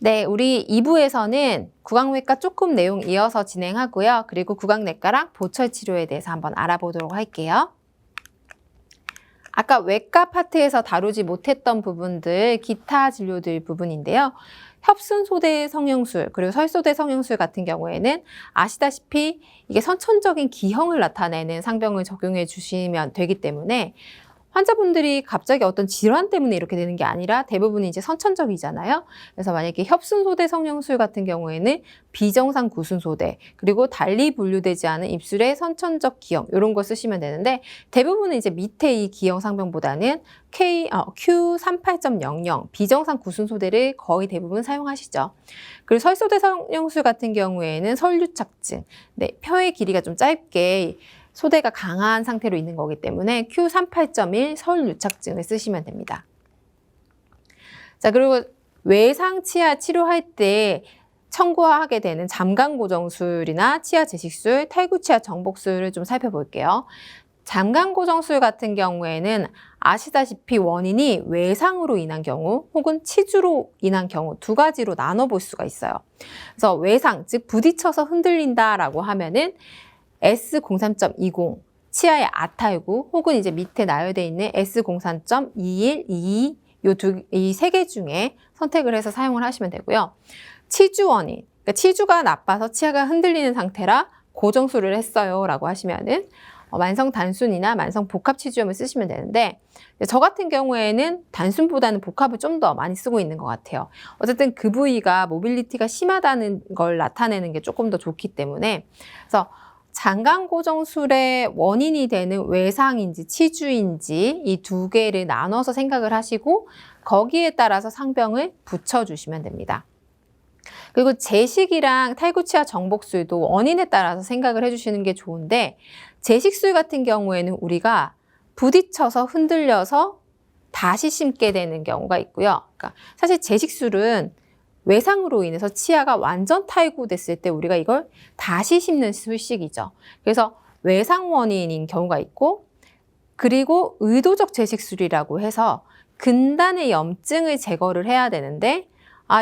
네, 우리 2부에서는 구강외과 조금 내용 이어서 진행하고요. 그리고 구강내과랑 보철치료에 대해서 한번 알아보도록 할게요. 아까 외과 파트에서 다루지 못했던 부분들, 기타 진료들 부분인데요. 협순소대 성형술, 그리고 설소대 성형술 같은 경우에는 아시다시피 이게 선천적인 기형을 나타내는 상병을 적용해 주시면 되기 때문에 환자분들이 갑자기 어떤 질환 때문에 이렇게 되는 게 아니라 대부분이 이제 선천적이잖아요. 그래서 만약에 협순소대 성형술 같은 경우에는 비정상 구순소대, 그리고 달리 분류되지 않은 입술의 선천적 기형, 이런 거 쓰시면 되는데 대부분은 이제 밑에 이 기형 상병보다는 Q38.00 비정상 구순소대를 거의 대부분 사용하시죠. 그리고 설소대 성형술 같은 경우에는 설유착증, 네, 혀의 길이가 좀 짧게 소대가 강한 상태로 있는 거기 때문에 Q38.1 설유착증을 쓰시면 됩니다. 자, 그리고 외상 치아 치료할 때 청구하게 되는 잠간고정술이나 치아 제식술, 탈구치아 정복술을 좀 살펴볼게요. 잠간고정술 같은 경우에는 아시다시피 원인이 외상으로 인한 경우 혹은 치주로 인한 경우 두 가지로 나눠볼 수가 있어요. 그래서 외상, 즉 부딪혀서 흔들린다라고 하면은 S03.20 치아의 아탈구 혹은 이제 밑에 나열되어 있는 S03.21, 22 이 세 개 중에 선택을 해서 사용을 하시면 되고요. 치주 원인, 그러니까 치주가 나빠서 치아가 흔들리는 상태라 고정술을 했어요 라고 하시면은 만성 단순이나 만성 복합 치주염을 쓰시면 되는데 저 같은 경우에는 단순보다는 복합을 좀 더 많이 쓰고 있는 것 같아요. 어쨌든 그 부위가 모빌리티가 심하다는 걸 나타내는 게 조금 더 좋기 때문에 그래서 잠간고정술의 원인이 되는 외상인지 치주인지 이 두 개를 나눠서 생각을 하시고 거기에 따라서 상병을 붙여주시면 됩니다. 그리고 제식이랑 탈구치아 정복술도 원인에 따라서 생각을 해주시는 게 좋은데 제식술 같은 경우에는 우리가 부딪혀서 흔들려서 다시 심게 되는 경우가 있고요. 그러니까 사실 제식술은 외상으로 인해서 치아가 완전 탈구됐을 때 우리가 이걸 다시 심는 술식이죠. 그래서 외상 원인인 경우가 있고 그리고 의도적 제식술이라고 해서 근단의 염증을 제거를 해야 되는데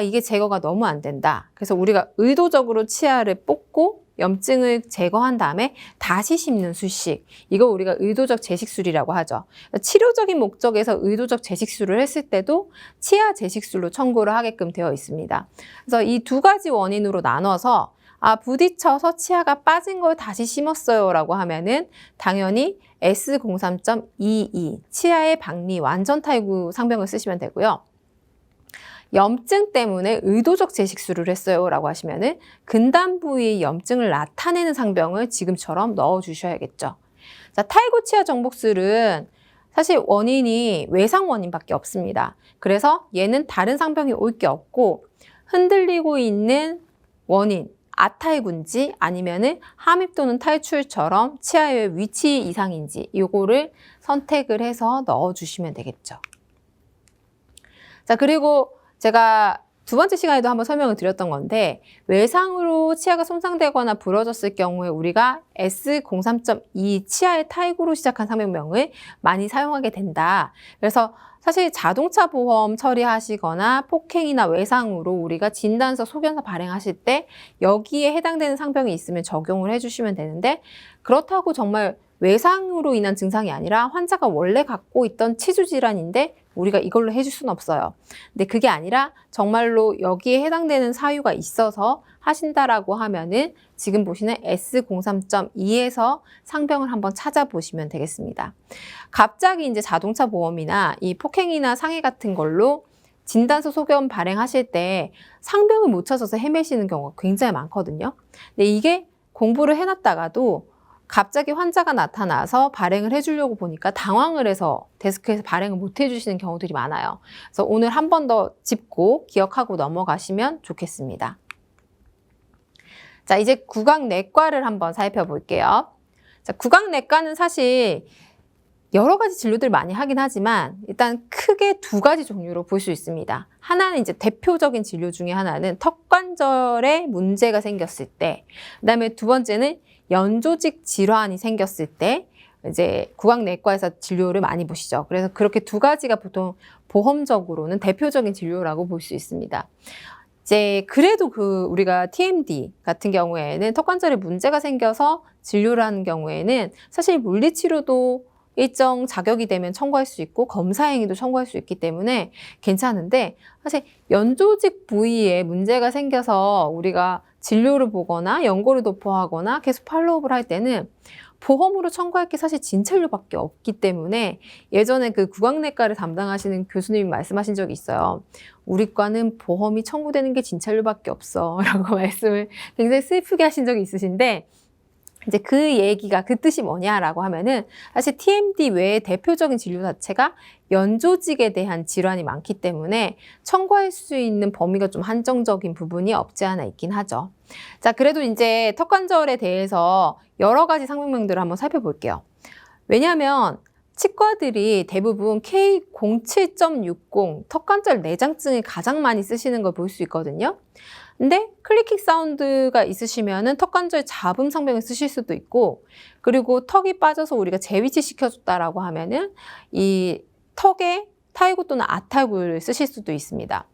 이게 제거가 너무 안 된다. 그래서 우리가 의도적으로 치아를 뽑고 염증을 제거한 다음에 다시 심는 수식. 이거 우리가 의도적 제식술이라고 하죠. 치료적인 목적에서 의도적 제식술을 했을 때도 치아 제식술로 청구를 하게끔 되어 있습니다. 그래서 이 두 가지 원인으로 나눠서 부딪혀서 치아가 빠진 걸 다시 심었어요 라고 하면은 당연히 S03.22 치아의 박리 완전 탈구 상병을 쓰시면 되고요. 염증 때문에 의도적 제식술을 했어요 라고 하시면은 근단 부위의 염증을 나타내는 상병을 지금처럼 넣어 주셔야겠죠. 자, 탈구치아 정복술은 사실 원인이 외상 원인밖에 없습니다. 그래서 얘는 다른 상병이 올 게 없고 흔들리고 있는 원인 아탈구인지 아니면은 함입 또는 탈출처럼 치아의 위치 이상인지 이거를 선택을 해서 넣어 주시면 되겠죠. 자, 그리고 제가 두 번째 시간에도 한번 설명을 드렸던 건데 외상으로 치아가 손상되거나 부러졌을 경우에 우리가 S03.2 치아의 탈구로 시작한 상병명을 많이 사용하게 된다. 그래서 사실 자동차 보험 처리하시거나 폭행이나 외상으로 우리가 진단서 소견서 발행하실 때 여기에 해당되는 상병이 있으면 적용을 해주시면 되는데 그렇다고 정말 외상으로 인한 증상이 아니라 환자가 원래 갖고 있던 치주 질환인데 우리가 이걸로 해줄 수는 없어요. 근데 그게 아니라 정말로 여기에 해당되는 사유가 있어서 하신다라고 하면은 지금 보시는 S03.2에서 상병을 한번 찾아보시면 되겠습니다. 갑자기 이제 자동차 보험이나 이 폭행이나 상해 같은 걸로 진단서 소견 발행하실 때 상병을 못 찾아서 헤매시는 경우가 굉장히 많거든요. 근데 이게 공부를 해놨다가도 갑자기 환자가 나타나서 발행을 해주려고 보니까 당황을 해서 데스크에서 발행을 못 해주시는 경우들이 많아요. 그래서 오늘 한 번 더 짚고 기억하고 넘어가시면 좋겠습니다. 자, 이제 구강내과를 한번 살펴볼게요. 자, 구강내과는 사실 여러 가지 진료들 많이 하긴 하지만 일단 크게 두 가지 종류로 볼 수 있습니다. 하나는 이제 대표적인 진료 중에 하나는 턱관절에 문제가 생겼을 때, 그다음에 두 번째는 연조직 질환이 생겼을 때 이제 구강내과에서 진료를 많이 보시죠. 그래서 그렇게 두 가지가 보통 보험적으로는 대표적인 진료라고 볼 수 있습니다. 이제 그래도 우리가 TMD 같은 경우에는 턱 관절에 문제가 생겨서 진료를 하는 경우에는 사실 물리치료도 일정 자격이 되면 청구할 수 있고 검사 행위도 청구할 수 있기 때문에 괜찮은데, 사실 연조직 부위에 문제가 생겨서 우리가 진료를 보거나 연고를 도포하거나 계속 팔로우업을 할 때는 보험으로 청구할 게 사실 진찰료밖에 없기 때문에, 예전에 그 구강내과를 담당하시는 교수님이 말씀하신 적이 있어요. 우리 과는 보험이 청구되는 게 진찰료밖에 없어 라고 말씀을 굉장히 슬프게 하신 적이 있으신데, 이제 그 얘기가, 그 뜻이 뭐냐라고 하면은, 사실 TMD 외에 대표적인 진료 자체가 연조직에 대한 질환이 많기 때문에 청구할 수 있는 범위가 좀 한정적인 부분이 없지 않아 있긴 하죠. 자, 그래도 이제 턱관절에 대해서 여러 가지 상병명들을 한번 살펴볼게요. 왜냐하면 치과들이 대부분 K07.60 턱관절 내장증을 가장 많이 쓰시는 걸 볼 수 있거든요. 근데 클리킹 사운드가 있으시면은 턱관절 잡음 상병을 쓰실 수도 있고, 그리고 턱이 빠져서 우리가 재위치 시켜줬다라고 하면은 이 턱에 타이구 또는 아타구를 쓰실 수도 있습니다.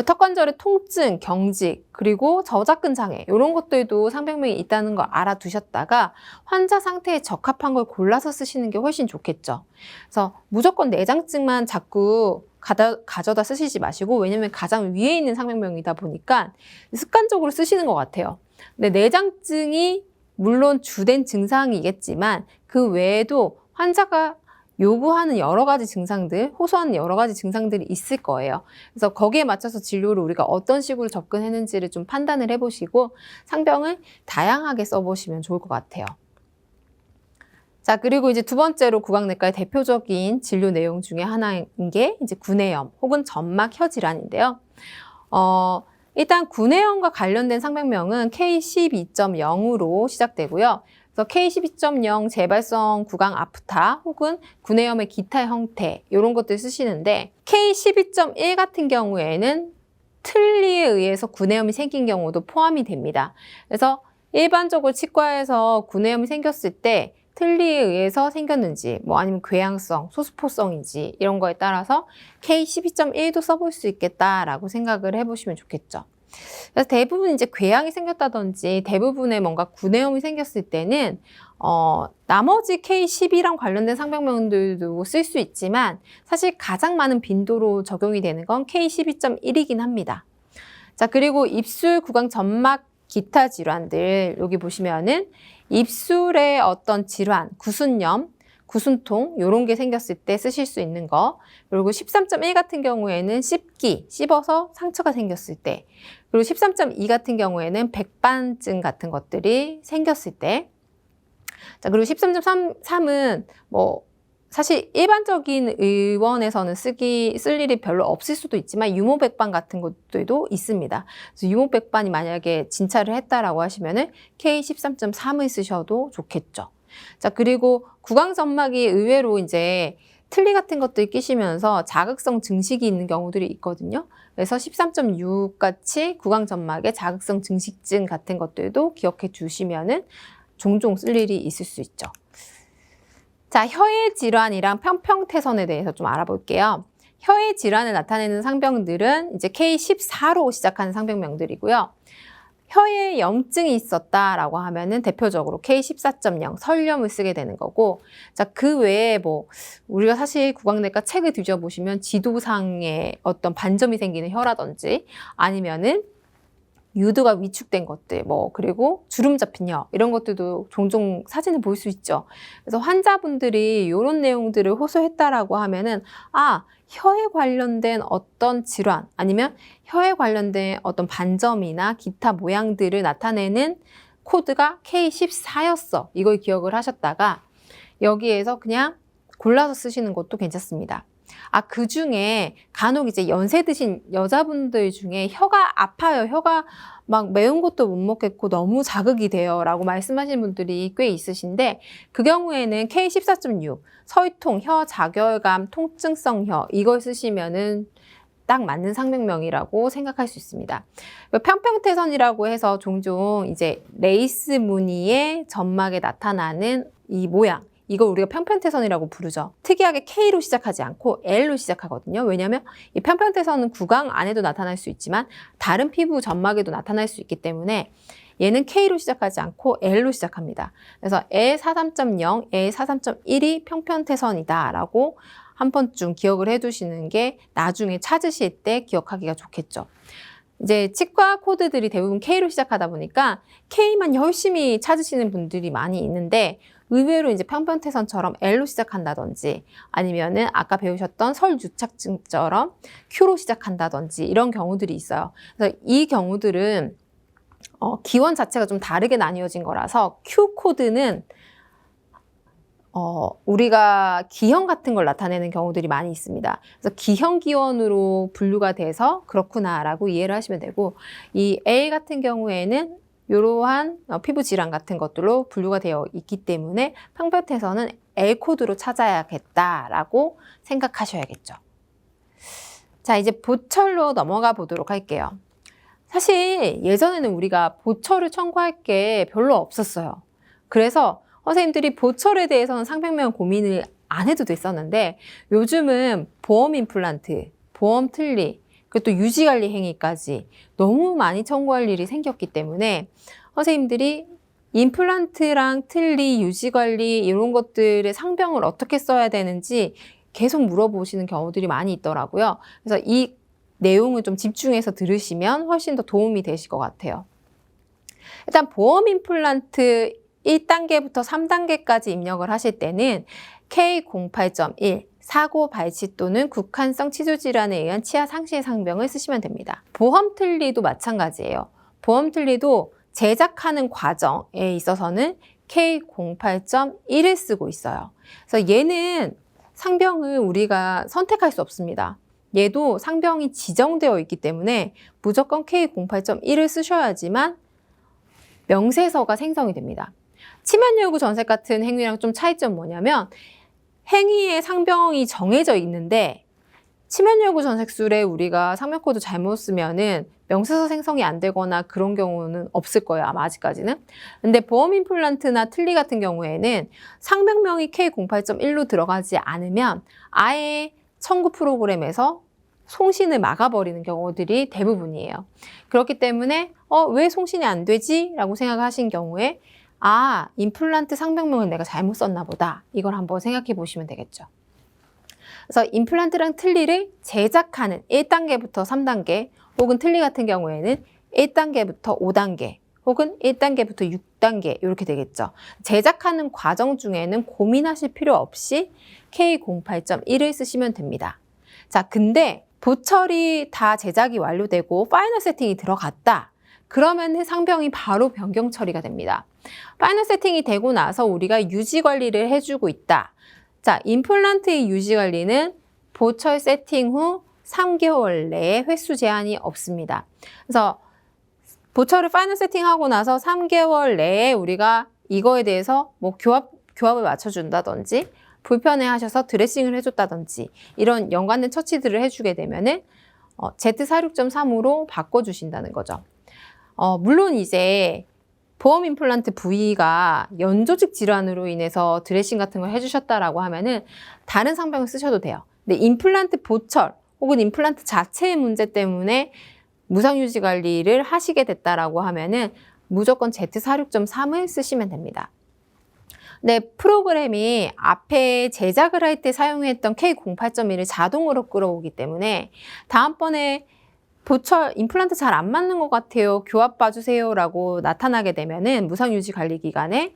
턱관절의 통증, 경직, 그리고 저작근 장애, 이런 것들도 상병명이 있다는 걸 알아두셨다가 환자 상태에 적합한 걸 골라서 쓰시는 게 훨씬 좋겠죠. 그래서 무조건 내장증만 자꾸 가져다 쓰시지 마시고, 왜냐면 가장 위에 있는 상병명이다 보니까 습관적으로 쓰시는 것 같아요. 근데 내장증이 물론 주된 증상이겠지만 그 외에도 환자가 요구하는 여러 가지 증상들, 호소하는 여러 가지 증상들이 있을 거예요. 그래서 거기에 맞춰서 진료를 우리가 어떤 식으로 접근했는지를 좀 판단을 해보시고 상병을 다양하게 써보시면 좋을 것 같아요. 자, 그리고 이제 두 번째로 구강내과의 대표적인 진료 내용 중에 하나인 게 이제 구내염 혹은 점막 혀 질환인데요. 일단 구내염과 관련된 상병명은 K12.0으로 시작되고요. 그래서 K12.0 재발성 구강 아프타 혹은 구내염의 기타 형태, 이런 것들 쓰시는데, K12.1 같은 경우에는 틀니에 의해서 구내염이 생긴 경우도 포함이 됩니다. 그래서 일반적으로 치과에서 구내염이 생겼을 때 틀니에 의해서 생겼는지, 뭐 아니면 궤양성, 소스포성인지 이런 거에 따라서 K12.1도 써볼 수 있겠다라고 생각을 해보시면 좋겠죠. 그래서 대부분 이제 궤양이 생겼다든지 대부분의 뭔가 구내염이 생겼을 때는 나머지 K12랑 관련된 상병명들도 쓸 수 있지만 사실 가장 많은 빈도로 적용이 되는 건 K12.1이긴 합니다. 자, 그리고 입술 구강 점막 기타 질환들, 여기 보시면은 입술의 어떤 질환, 구순염, 구순통, 이런 게 생겼을 때 쓰실 수 있는 거, 그리고 13.1 같은 경우에는 씹기, 씹어서 상처가 생겼을 때, 그리고 13.2 같은 경우에는 백반증 같은 것들이 생겼을 때, 자, 그리고 13.3은 뭐 사실 일반적인 의원에서는 쓸 일이 별로 없을 수도 있지만 유모백반 같은 것들도 있습니다. 그래서 유모백반이 만약에 진찰을 했다라고 하시면은 K13.3을 쓰셔도 좋겠죠. 자, 그리고 구강점막이 의외로 이제 틀니 같은 것들 끼시면서 자극성 증식이 있는 경우들이 있거든요. 그래서 13.6 같이 구강점막의 자극성 증식증 같은 것들도 기억해 주시면은 종종 쓸 일이 있을 수 있죠. 자, 혀의 질환이랑 편평태선에 대해서 좀 알아볼게요. 혀의 질환을 나타내는 상병들은 이제 K14로 시작하는 상병명들이고요. 혀에 염증이 있었다라고 하면은 대표적으로 K14.0 설염을 쓰게 되는 거고, 자, 그 외에 뭐 우리가 사실 구강내과 책을 뒤져보시면 지도상에 어떤 반점이 생기는 혀라든지 아니면은 유두가 위축된 것들, 뭐 그리고 주름 잡힌 혀, 이런 것들도 종종 사진을 볼 수 있죠. 그래서 환자분들이 이런 내용들을 호소했다라고 하면은 혀에 관련된 어떤 질환 아니면 혀에 관련된 어떤 반점이나 기타 모양들을 나타내는 코드가 K14였어. 이걸 기억을 하셨다가 여기에서 그냥 골라서 쓰시는 것도 괜찮습니다. 그 중에 간혹 이제 연세 드신 여자분들 중에 혀가 아파요. 혀가 막 매운 것도 못 먹겠고 너무 자극이 돼요. 라고 말씀하시는 분들이 꽤 있으신데, 그 경우에는 K14.6 서이통, 혀 자결감, 통증성 혀, 이걸 쓰시면은 딱 맞는 상병명이라고 생각할 수 있습니다. 편평태선이라고 해서 종종 이제 레이스 무늬의 점막에 나타나는 이 모양, 이걸 우리가 편편태선이라고 부르죠. 특이하게 K로 시작하지 않고 L로 시작하거든요. 왜냐하면 이 편편태선은 구강 안에도 나타날 수 있지만 다른 피부 점막에도 나타날 수 있기 때문에 얘는 K로 시작하지 않고 L로 시작합니다. 그래서 L43.0, L43.1이 평편태선이다 라고 한 번쯤 기억을 해두시는 게 나중에 찾으실 때 기억하기가 좋겠죠. 이제 치과 코드들이 대부분 K로 시작하다 보니까 K만 열심히 찾으시는 분들이 많이 있는데 의외로 이제 평편태선처럼 L로 시작한다든지 아니면은 아까 배우셨던 설유착증처럼 Q로 시작한다든지 이런 경우들이 있어요. 그래서 이 경우들은 기원 자체가 좀 다르게 나뉘어진 거라서 Q 코드는 우리가 기형 같은 걸 나타내는 경우들이 많이 있습니다. 그래서 기형 기원으로 분류가 돼서 그렇구나라고 이해를 하시면 되고, 이 A 같은 경우에는 이러한 피부 질환 같은 것들로 분류가 되어 있기 때문에 평편태선은 L 코드로 찾아야겠다라고 생각하셔야겠죠. 자, 이제 보철로 넘어가 보도록 할게요. 사실 예전에는 우리가 보철을 청구할 게 별로 없었어요. 그래서 선생님들이 보철에 대해서는 상병면 고민을 안 해도 됐었는데 요즘은 보험 임플란트, 보험 틀니, 그리고 또 유지관리 행위까지 너무 많이 청구할 일이 생겼기 때문에 선생님들이 임플란트랑 틀니, 유지관리 이런 것들의 상병을 어떻게 써야 되는지 계속 물어보시는 경우들이 많이 있더라고요. 그래서 이 내용을 좀 집중해서 들으시면 훨씬 더 도움이 되실 것 같아요. 일단 보험 임플란트 1단계부터 3단계까지 입력을 하실 때는 K08.1 사고 발치 또는 국한성 치주 질환에 의한 치아 상실 상병을 쓰시면 됩니다. 보험 틀니도 마찬가지예요. 보험 틀니도 제작하는 과정에 있어서는 K08.1을 쓰고 있어요. 그래서 얘는 상병을 우리가 선택할 수 없습니다. 얘도 상병이 지정되어 있기 때문에 무조건 K08.1을 쓰셔야지만 명세서가 생성이 됩니다. 치면열구 전색 같은 행위랑 좀 차이점은 뭐냐면 행위의 상병이 정해져 있는데 치면열구 전색술에 우리가 상명코드 잘못 쓰면은 명세서 생성이 안 되거나 그런 경우는 없을 거예요. 아마 아직까지는. 근데 보험 임플란트나 틀니 같은 경우에는 상병명이 K08.1로 들어가지 않으면 아예 청구 프로그램에서 송신을 막아버리는 경우들이 대부분이에요. 그렇기 때문에 왜 송신이 안 되지? 라고 생각하신 경우에 임플란트 상병명을 내가 잘못 썼나 보다. 이걸 한번 생각해 보시면 되겠죠. 그래서 임플란트랑 틀니를 제작하는 1단계부터 3단계 혹은 틀니 같은 경우에는 1단계부터 5단계 혹은 1단계부터 6단계 이렇게 되겠죠. 제작하는 과정 중에는 고민하실 필요 없이 K08.1을 쓰시면 됩니다. 자, 근데 보철이 다 제작이 완료되고 파이널 세팅이 들어갔다. 그러면 상병이 바로 변경 처리가 됩니다. 파이널 세팅이 되고 나서 우리가 유지 관리를 해주고 있다. 자, 임플란트의 유지 관리는 보철 세팅 후 3개월 내에 횟수 제한이 없습니다. 그래서 보철을 파이널 세팅하고 나서 3개월 내에 우리가 이거에 대해서 뭐 교합을 맞춰준다든지 불편해 하셔서 드레싱을 해줬다든지 이런 연관된 처치들을 해주게 되면은 Z46.3으로 바꿔주신다는 거죠. 물론 이제 보험 임플란트 부위가 연조직 질환으로 인해서 드레싱 같은 걸 해주셨다라고 하면은 다른 상병을 쓰셔도 돼요. 근데 임플란트 보철 혹은 임플란트 자체의 문제 때문에 무상유지 관리를 하시게 됐다라고 하면은 무조건 Z46.3을 쓰시면 됩니다. 네, 프로그램이 앞에 제작을 할 때 사용했던 K08.1을 자동으로 끌어오기 때문에 다음번에 보철 임플란트 잘 안 맞는 것 같아요. 교합 봐주세요 라고 나타나게 되면은 무상유지관리기간에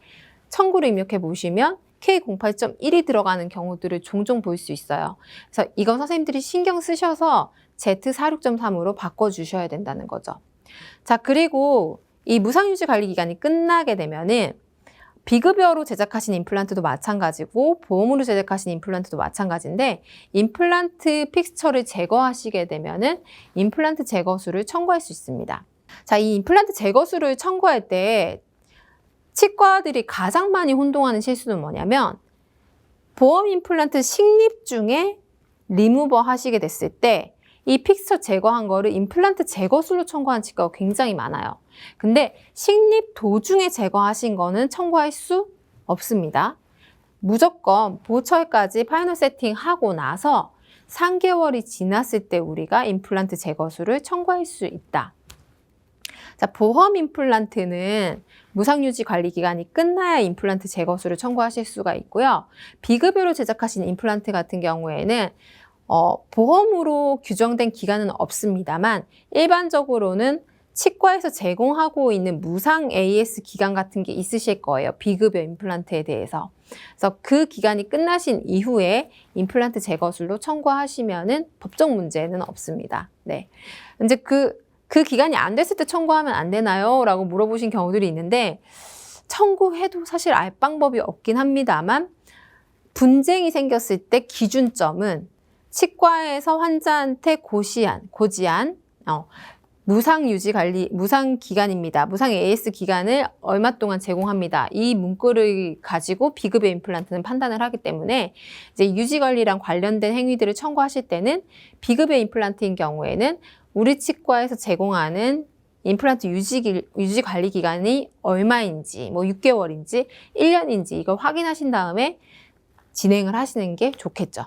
청구를 입력해 보시면 K08.1이 들어가는 경우들을 종종 볼 수 있어요. 그래서 이건 선생님들이 신경 쓰셔서 Z46.3으로 바꿔주셔야 된다는 거죠. 자, 그리고 이 무상유지관리기간이 끝나게 되면은 비급여로 제작하신 임플란트도 마찬가지고 보험으로 제작하신 임플란트도 마찬가지인데 임플란트 픽스처를 제거하시게 되면은 임플란트 제거수를 청구할 수 있습니다. 자, 이 임플란트 제거수를 청구할 때 치과들이 가장 많이 혼동하는 실수는 뭐냐면 보험 임플란트 식립 중에 리무버 하시게 됐을 때 이 픽스처 제거한 거를 임플란트 제거술로 청구하는 치과가 굉장히 많아요. 근데 식립 도중에 제거하신 거는 청구할 수 없습니다. 무조건 보철까지 파이널 세팅하고 나서 3개월이 지났을 때 우리가 임플란트 제거술을 청구할 수 있다. 자, 보험 임플란트는 무상유지 관리 기간이 끝나야 임플란트 제거술을 청구하실 수가 있고요. 비급여로 제작하신 임플란트 같은 경우에는 보험으로 규정된 기간은 없습니다만 일반적으로는 치과에서 제공하고 있는 무상 AS 기간 같은 게 있으실 거예요. 비급여 임플란트에 대해서. 그래서 그 기간이 끝나신 이후에 임플란트 제거술로 청구하시면은 법적 문제는 없습니다. 네. 이제 그 기간이 안 됐을 때 청구하면 안 되나요? 라고 물어보신 경우들이 있는데 청구해도 사실 알 방법이 없긴 합니다만 분쟁이 생겼을 때 기준점은 치과에서 환자한테 고지한 무상 유지 관리, 무상 기간입니다. 무상 AS 기간을 얼마 동안 제공합니다. 이 문구를 가지고 비급여 임플란트는 판단을 하기 때문에 이제 유지 관리랑 관련된 행위들을 청구하실 때는 비급여 임플란트인 경우에는 우리 치과에서 제공하는 임플란트 유지 관리 기간이 얼마인지, 뭐 6개월인지 1년인지 이걸 확인하신 다음에 진행을 하시는 게 좋겠죠.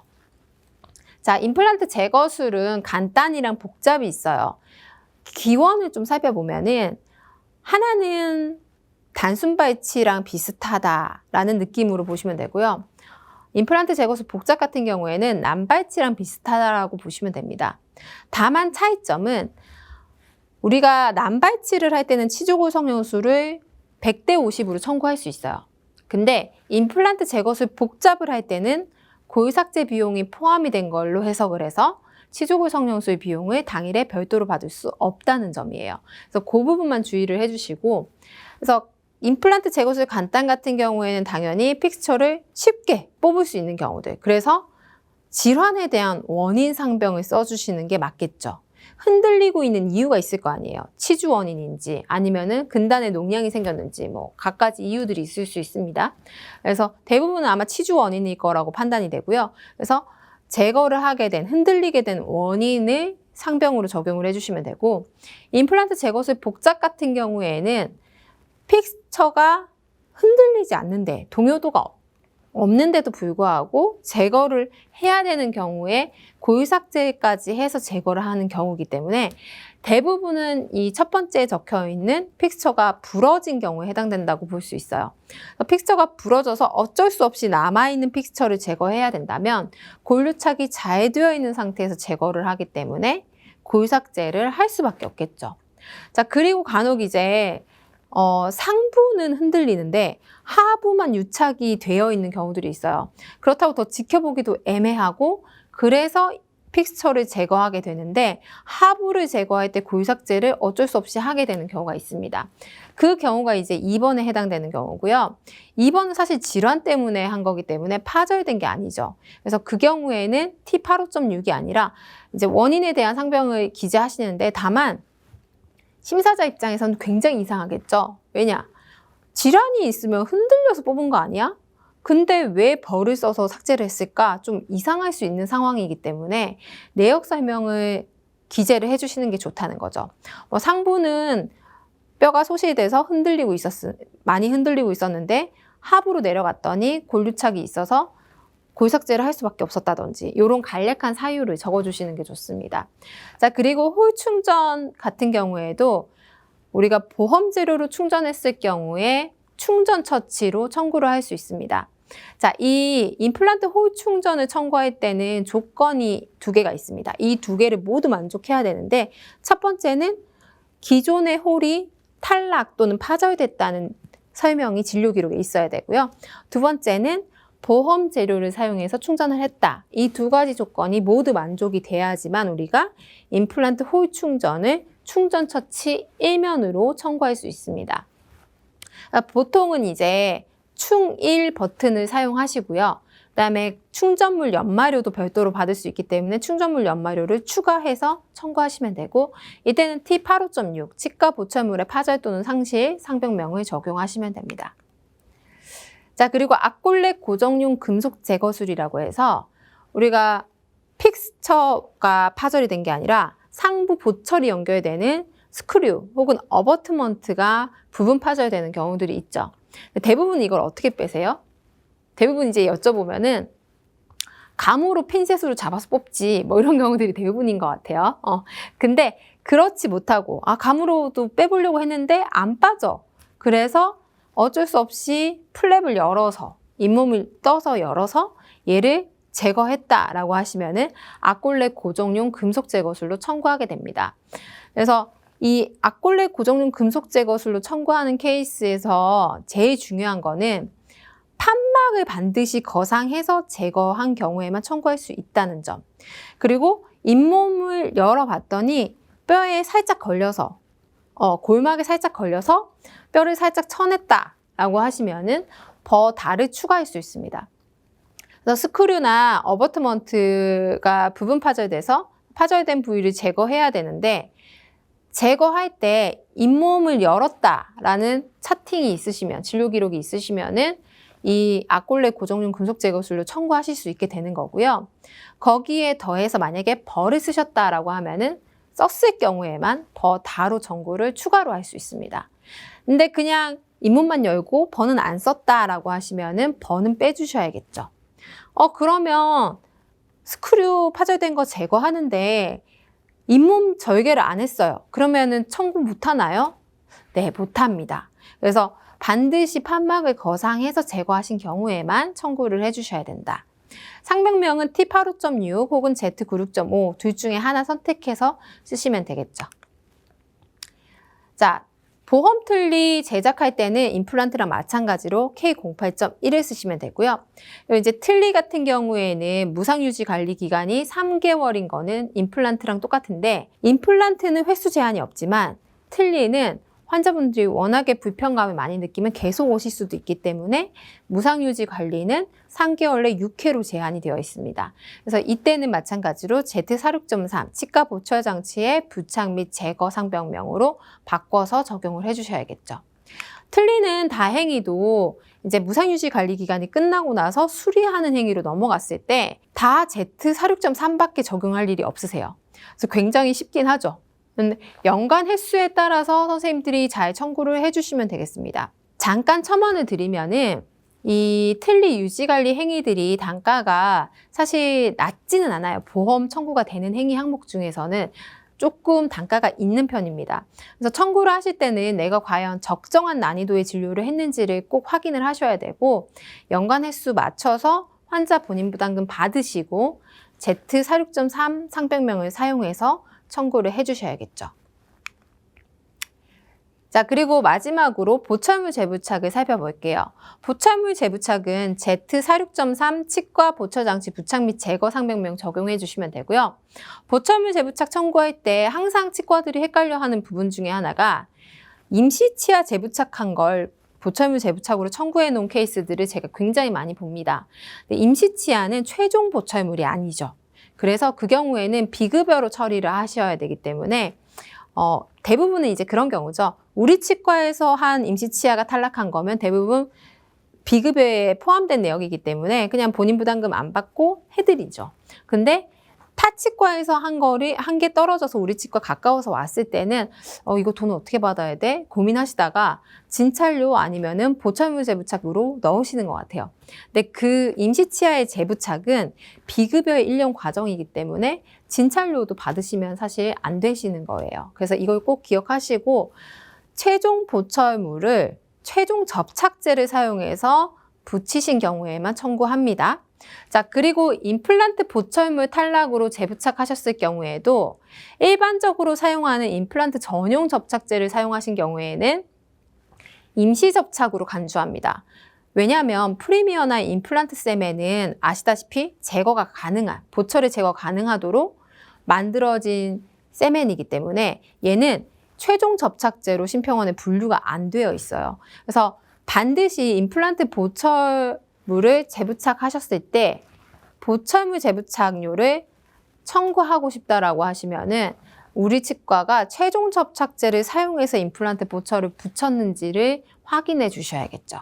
자, 임플란트 제거술은 간단이랑 복잡이 있어요. 기원을 좀 살펴보면은 하나는 단순 발치랑 비슷하다라는 느낌으로 보시면 되고요. 임플란트 제거술 복잡 같은 경우에는 난발치랑 비슷하다라고 보시면 됩니다. 다만 차이점은 우리가 난발치를 할 때는 치조골 성형술을 100대 50으로 청구할 수 있어요. 근데 임플란트 제거술 복잡을 할 때는 골삭제 비용이 포함이 된 걸로 해석을 해서 치조골 성형술 비용을 당일에 별도로 받을 수 없다는 점이에요. 그래서 그 부분만 주의를 해주시고, 그래서 임플란트 제거술 간단 같은 경우에는 당연히 픽스처를 쉽게 뽑을 수 있는 경우들. 그래서 질환에 대한 원인 상병을 써주시는 게 맞겠죠. 흔들리고 있는 이유가 있을 거 아니에요. 치주 원인인지 아니면은 근단에 농양이 생겼는지 뭐 갖가지 이유들이 있을 수 있습니다. 그래서 대부분은 아마 치주 원인일 거라고 판단이 되고요. 그래서 제거를 하게 된, 흔들리게 된 원인을 상병으로 적용을 해주시면 되고, 임플란트 제거술 복잡 같은 경우에는 픽스처가 흔들리지 않는데 동요도가 없는데도 불구하고 제거를 해야 되는 경우에 골삭제까지 해서 제거를 하는 경우이기 때문에 대부분은 이 첫 번째에 적혀 있는 픽스처가 부러진 경우에 해당된다고 볼 수 있어요. 픽스처가 부러져서 어쩔 수 없이 남아있는 픽스처를 제거해야 된다면 골류착이 잘 되어 있는 상태에서 제거를 하기 때문에 골삭제를 할 수밖에 없겠죠. 자, 그리고 간혹 이제 상부는 흔들리는데 하부만 유착이 되어 있는 경우들이 있어요. 그렇다고 더 지켜보기도 애매하고 그래서 픽스처를 제거하게 되는데 하부를 제거할 때 골삭제를 어쩔 수 없이 하게 되는 경우가 있습니다. 그 경우가 이제 2번에 해당되는 경우고요. 2번은 사실 질환 때문에 한 거기 때문에 파절된 게 아니죠. 그래서 그 경우에는 T85.6이 아니라 이제 원인에 대한 상병을 기재하시는데 다만 심사자 입장에서는 굉장히 이상하겠죠. 왜냐? 질환이 있으면 흔들려서 뽑은 거 아니야? 근데 왜 벌을 써서 삭제를 했을까? 좀 이상할 수 있는 상황이기 때문에 내역 설명을 기재를 해주시는 게 좋다는 거죠. 상부는 뼈가 소실돼서 많이 흔들리고 있었는데 하부로 내려갔더니 골유착이 있어서 골삭제를 할 수밖에 없었다든지 이런 간략한 사유를 적어주시는 게 좋습니다. 자, 그리고 홀 충전 같은 경우에도 우리가 보험 재료로 충전했을 경우에 충전 처치로 청구를 할 수 있습니다. 자, 이 임플란트 홀 충전을 청구할 때는 조건이 2개가 있습니다. 이 2개를 모두 만족해야 되는데 첫 번째는 기존의 홀이 탈락 또는 파절됐다는 설명이 진료 기록에 있어야 되고요. 두 번째는 보험 재료를 사용해서 충전을 했다. 이 2가지 조건이 모두 만족이 돼야지만 우리가 임플란트 홀 충전을 충전 처치 1면으로 청구할 수 있습니다. 보통은 이제 충1 버튼을 사용하시고요. 그다음에 충전물 연마료도 별도로 받을 수 있기 때문에 충전물 연마료를 추가해서 청구하시면 되고 이때는 T85.6 치과 보철물의 파절 또는 상실 상병명을 적용하시면 됩니다. 자, 그리고 악골렉 고정용 금속 제거술이라고 해서 우리가 픽스처가 파절이 된 게 아니라 상부 보철이 연결되는 스크류 혹은 어버트먼트가 부분 파절되는 경우들이 있죠. 대부분 이걸 어떻게 빼세요? 대부분 이제 여쭤보면은 감으로 핀셋으로 잡아서 뽑지 뭐 이런 경우들이 대부분인 것 같아요. 근데 그렇지 못하고 감으로도 빼보려고 했는데 안 빠져. 그래서 어쩔 수 없이 플랩을 열어서 잇몸을 떠서 열어서 얘를 제거했다라고 하시면은 악골레 고정용 금속 제거술로 청구하게 됩니다. 그래서 이 악골레 고정용 금속 제거술로 청구하는 케이스에서 제일 중요한 거는 판막을 반드시 거상해서 제거한 경우에만 청구할 수 있다는 점. 그리고 잇몸을 열어봤더니 뼈에 살짝 걸려서 골막에 살짝 걸려서 뼈를 살짝 쳐냈다라고 하시면은 버다를 추가할 수 있습니다. 그래서 스크류나 어버트먼트가 부분 파절돼서 파절된 부위를 제거해야 되는데 제거할 때 잇몸을 열었다라는 차팅이 있으시면 진료 기록이 있으시면은 이 악골레 고정용 금속 제거술로 청구하실 수 있게 되는 거고요. 거기에 더해서 만약에 벌을 쓰셨다라고 하면은 썼을 경우에만 버다로 청구를 추가로 할 수 있습니다. 근데 그냥 잇몸만 열고 버는 안 썼다라고 하시면은 버는 빼주셔야겠죠. 그러면 스크류 파절된 거 제거하는데 잇몸 절개를 안 했어요. 그러면은 청구 못 하나요? 네, 못 합니다. 그래서 반드시 판막을 거상해서 제거하신 경우에만 청구를 해주셔야 된다. 상병명은 T85.6 혹은 Z96.5 둘 중에 하나 선택해서 쓰시면 되겠죠. 자, 보험 틀니 제작할 때는 임플란트랑 마찬가지로 K08.1을 쓰시면 되고요. 이제 틀니 같은 경우에는 무상 유지 관리 기간이 3개월인 거는 임플란트랑 똑같은데 임플란트는 횟수 제한이 없지만 틀니는 환자분들이 워낙에 불편감을 많이 느끼면 계속 오실 수도 있기 때문에 무상유지 관리는 3개월 내 6회로 제한이 되어 있습니다. 그래서 이때는 마찬가지로 Z46.3 치과 보철 장치의 부착 및 제거 상병명으로 바꿔서 적용을 해주셔야겠죠. 틀니는 다행히도 이제 무상유지 관리 기간이 끝나고 나서 수리하는 행위로 넘어갔을 때 다 Z46.3밖에 적용할 일이 없으세요. 그래서 굉장히 쉽긴 하죠. 연간 횟수에 따라서 선생님들이 잘 청구를 해주시면 되겠습니다. 잠깐 첨언을 드리면은 이 틀니 유지관리 행위들이 단가가 사실 낮지는 않아요. 보험 청구가 되는 행위 항목 중에서는 조금 단가가 있는 편입니다. 그래서 청구를 하실 때는 내가 과연 적정한 난이도의 진료를 했는지를 꼭 확인을 하셔야 되고 연간 횟수 맞춰서 환자 본인 부담금 받으시고 Z46.3 상병명을 사용해서 청구를 해주셔야겠죠. 자, 그리고 마지막으로 보철물 재부착을 살펴볼게요. 보철물 재부착은 Z46.3 치과 보철장치 부착 및 제거 상병명 적용해 주시면 되고요. 보철물 재부착 청구할 때 항상 치과들이 헷갈려하는 부분 중에 하나가 임시치아 재부착한 걸 보철물 재부착으로 청구해 놓은 케이스들을 제가 굉장히 많이 봅니다. 임시치아는 최종 보철물이 아니죠. 그래서 그 경우에는 비급여로 처리를 하셔야 되기 때문에 대부분은 이제 그런 경우죠. 우리 치과에서 한 임시치아가 탈락한 거면 대부분 비급여에 포함된 내역이기 때문에 그냥 본인 부담금 안 받고 해드리죠. 근데 타 치과에서 한 거리 한 개 떨어져서 우리 치과 가까워서 왔을 때는 이거 돈 어떻게 받아야 돼? 고민하시다가 진찰료 아니면은 보철물 재부착으로 넣으시는 것 같아요. 근데 그 임시치아의 재부착은 비급여의 일련 과정이기 때문에 진찰료도 받으시면 사실 안 되시는 거예요. 그래서 이걸 꼭 기억하시고 최종 보철물을 최종 접착제를 사용해서 붙이신 경우에만 청구합니다. 자, 그리고 임플란트 보철물 탈락으로 재부착하셨을 경우에도 일반적으로 사용하는 임플란트 전용 접착제를 사용하신 경우에는 임시 접착으로 간주합니다. 왜냐하면 프리미어나 임플란트 쌤에는 아시다시피 제거가 가능한, 보철이 제거 가능하도록 만들어진 세멘이기 때문에 얘는 최종 접착제로 심평원에 분류가 안 되어 있어요. 그래서 반드시 임플란트 보철물을 재부착하셨을 때 보철물 재부착료를 청구하고 싶다라고 하시면은 우리 치과가 최종 접착제를 사용해서 임플란트 보철을 붙였는지를 확인해 주셔야겠죠.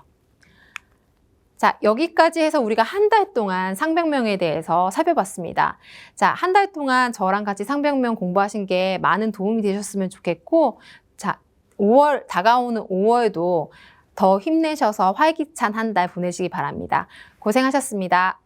자, 여기까지 해서 우리가 한 달 동안 상병명에 대해서 살펴봤습니다. 자, 한 달 동안 저랑 같이 상병명 공부하신 게 많은 도움이 되셨으면 좋겠고, 자, 다가오는 5월도 더 힘내셔서 활기찬 한 달 보내시기 바랍니다. 고생하셨습니다.